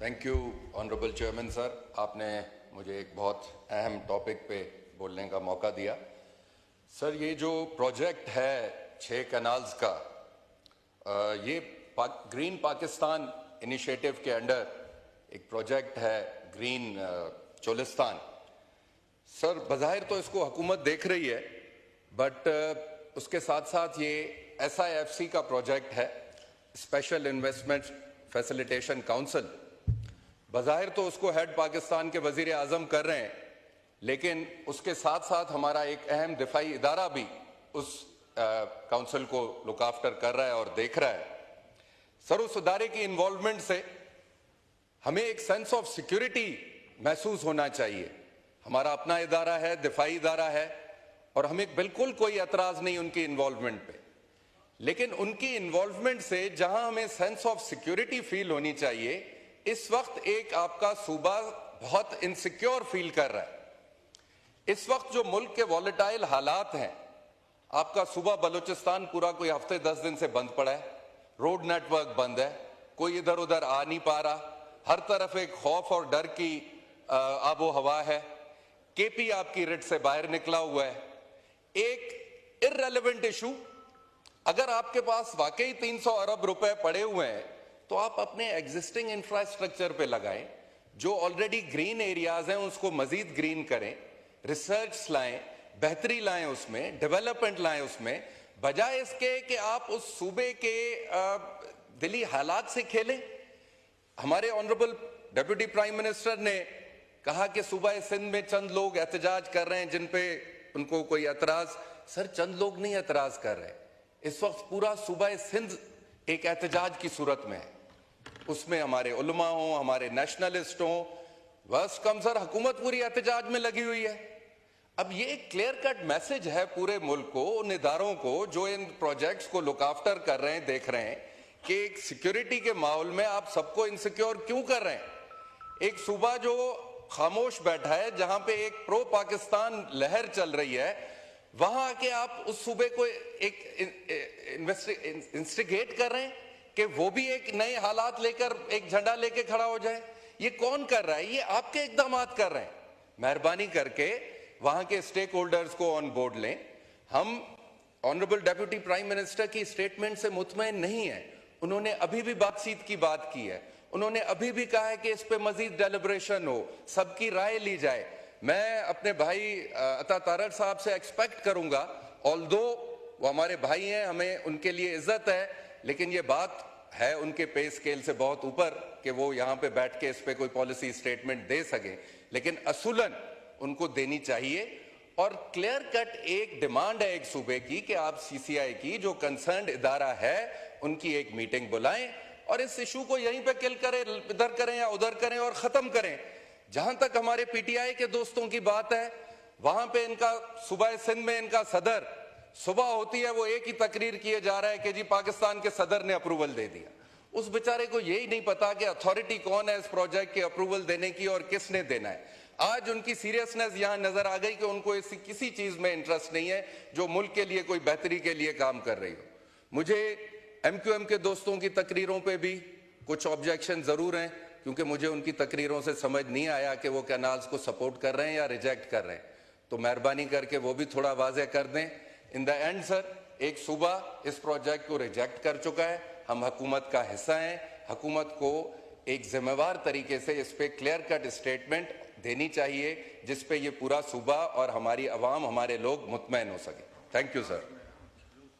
Thank you honourable chairman sir, आपने मुझे एक बहुत अहम टॉपिक पे बोलने का मौका दिया। सर, ये जो प्रोजेक्ट है 6 कैनाल्स का, ये ग्रीन पाकिस्तान इनिशिएटिव के अंडर एक प्रोजेक्ट है, ग्रीन चोलिस्तान। सर, बज़ाहिर तो इसको हुकूमत देख रही है, बट उसके साथ साथ ये SIFC का प्रोजेक्ट है, स्पेशल इन्वेस्टमेंट फैसिलिटेशन काउंसिल। बज़ाहिर तो उसको हेड पाकिस्तान के वज़ीर आज़म कर रहे हैं, लेकिन उसके साथ साथ हमारा एक अहम दिफाई इदारा भी उस काउंसिल को लुक आफ्टर कर रहा है और देख रहा है। सर, उस इदारे की इन्वॉल्वमेंट से हमें एक सेंस ऑफ सिक्योरिटी महसूस होना चाहिए। हमारा अपना इदारा है, दिफाई इदारा है, और हमें बिल्कुल कोई एतराज़ नहीं उनकी इन्वॉल्वमेंट पे, लेकिन उनकी इन्वॉल्वमेंट से जहां हमें सेंस ऑफ सिक्योरिटी फील होनी चाहिए, इस वक्त एक आपका सूबा बहुत इनसिक्योर फील कर रहा है। इस वक्त जो मुल्क के वॉलेटाइल हालात हैं, आपका सूबा बलूचिस्तान पूरा कोई हफ्ते 10 दिन से बंद पड़ा है, रोड नेटवर्क बंद है, कोई इधर उधर आ नहीं पा रहा, हर तरफ एक खौफ और डर की आबो हवा है। KP आपकी रिट से बाहर निकला हुआ है। एक इररेलेवेंट इशू, अगर आपके पास वाकई 300 अरब रुपए पड़े हुए हैं तो आप अपने एग्जिस्टिंग इंफ्रास्ट्रक्चर पे लगाएं, जो ऑलरेडी ग्रीन एरियाज हैं उसको मजीद ग्रीन करें, रिसर्च लाएं, बेहतरी लाएं, उसमें डेवलपमेंट लाएं, उसमें बजाय इसके कि आप उस सूबे के दिली हालात से खेलें। हमारे ऑनरेबल डिप्टी प्राइम मिनिस्टर ने कहा कि सूबा सिंध में चंद लोग एहतजाज कर रहे हैं जिन पे उनको कोई एतराज। सर, चंद लोग नहीं एतराज कर रहे, इस वक्त पूरा सूबा सिंध एक एहतजाज की सूरत में है। उसमें हमारे उलमा हों, हमारे नेशनलिस्ट हों, बस कम सर हुकूमत पूरी एहतजाज में लगी हुई है। अब ये एक क्लियर कट मैसेज है पूरे मुल्क को, उन इदारों को जो इन प्रोजेक्ट्स को लुक आफ्टर कर रहे हैं, देख रहे हैं कि एक सिक्योरिटी के माहौल में आप सबको इनसिक्योर क्यों कर रहे हैं। एक सूबा जो खामोश बैठा है, जहां पे एक प्रो पाकिस्तान लहर चल रही है, वहां आके आप उस सूबे को एक इंस्टिगेट कर रहे हैं कि वो भी एक नए हालात लेकर एक झंडा लेके खड़ा हो जाए। ये कौन कर रहा है? ये आपके इक़दामात कर रहे हैं। मेहरबानी करके वहां के स्टेक होल्डर्स को ऑन बोर्ड लें। हम ऑनरेबल डेप्यूटी प्राइम मिनिस्टर की स्टेटमेंट से मुतमईन नहीं है। उन्होंने अभी भी बातचीत की बात की है, उन्होंने अभी भी कहा है कि इस पे मजीद डेलिब्रेशन हो, सबकी राय ली जाए। मैं अपने भाई अता तारड़ साहब से एक्सपेक्ट करूंगा, ऑल्दो वो हमारे भाई हैं, हमें उनके लिए इज्जत है, लेकिन ये बात है उनके पे स्केल से बहुत ऊपर कि वो यहाँ पे बैठ के इस पे कोई पॉलिसी स्टेटमेंट दे सके, लेकिन असूलन उनको देनी चाहिए। और क्लियर कट एक डिमांड है एक सूबे की कि आप CCI की जो कंसर्न्ड इदारा है उनकी एक मीटिंग बुलाएं और इस इशू को यहीं पे किल करें, इधर करें या उधर करें और खत्म करें। जहां तक हमारे PTI के दोस्तों की बात है, वहां पे इनका सूबा सिंध में इनका सदर सुबह होती है वो एक ही तकरीर किए जा रहा है कि जी पाकिस्तान के सदर ने अप्रूवल दे दिया। उस बेचारे को यही नहीं पता कि अथॉरिटी कौन है इस प्रोजेक्ट की अप्रूवल देने की और किसने देना है। आज उनकी सीरियसनेस यहां नजर आ गई कि उनको ऐसी किसी चीज में इंटरेस्ट नहीं है जो मुल्क के लिए कोई बेहतरी के लिए काम कर रही हो। मुझे MQM के दोस्तों की तकरीरों पे भी कुछ ऑब्जेक्शन जरूर हैं, क्योंकि मुझे उनकी तकरीरों से समझ नहीं आया कि वो कैनाल्स को सपोर्ट कर रहे हैं या रिजेक्ट कर रहे हैं, तो मेहरबानी करके वो भी थोड़ा वाज़ेह कर दें। इन द एंड सर, एक सूबा इस प्रोजेक्ट को रिजेक्ट कर चुका है, हम हुकूमत का हिस्सा हैं, हुकूमत को एक जिम्मेवार तरीके से इस पे क्लियर कट स्टेटमेंट देनी चाहिए जिस पे ये पूरा सूबा और हमारी अवाम, हमारे लोग मुतमईन हो सके। Thank you sir.